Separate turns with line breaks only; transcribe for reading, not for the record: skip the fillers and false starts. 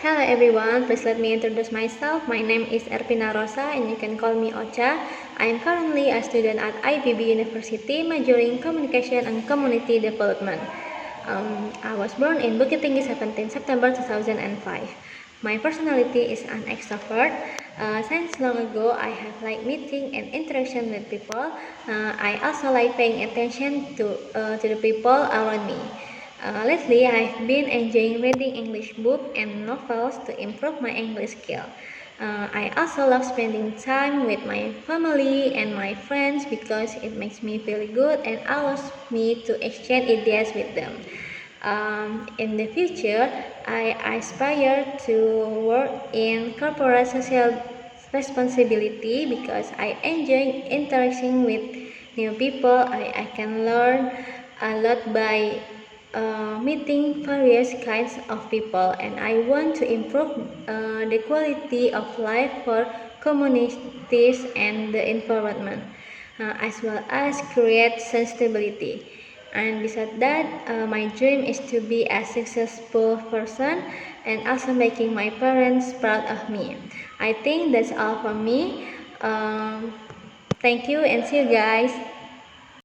Hello everyone, please let me introduce myself. My name is Erpina Rosa and you can call me Ocha. I am currently a student at IPB University majoring Communication and Community Development. I was born in Bukit Tinggi 17 September 2005. My personality is an extrovert. Since long ago, I have liked meeting and interaction with people. I also like paying attention to the people around me. Lately, I've been enjoying reading English books and novels to improve my English skill. I also love spending time with my family and my friends because it makes me feel good and allows me to exchange ideas with them. In the future, I aspire to work in corporate social responsibility because I enjoy interacting with new people. I can learn a lot by meeting various kinds of people, and I want to improve the quality of life for communities and the environment, as well as create sustainability. And besides that, my dream is to be a successful person and also making my parents proud of me. I think that's all from me. Thank you and see you guys.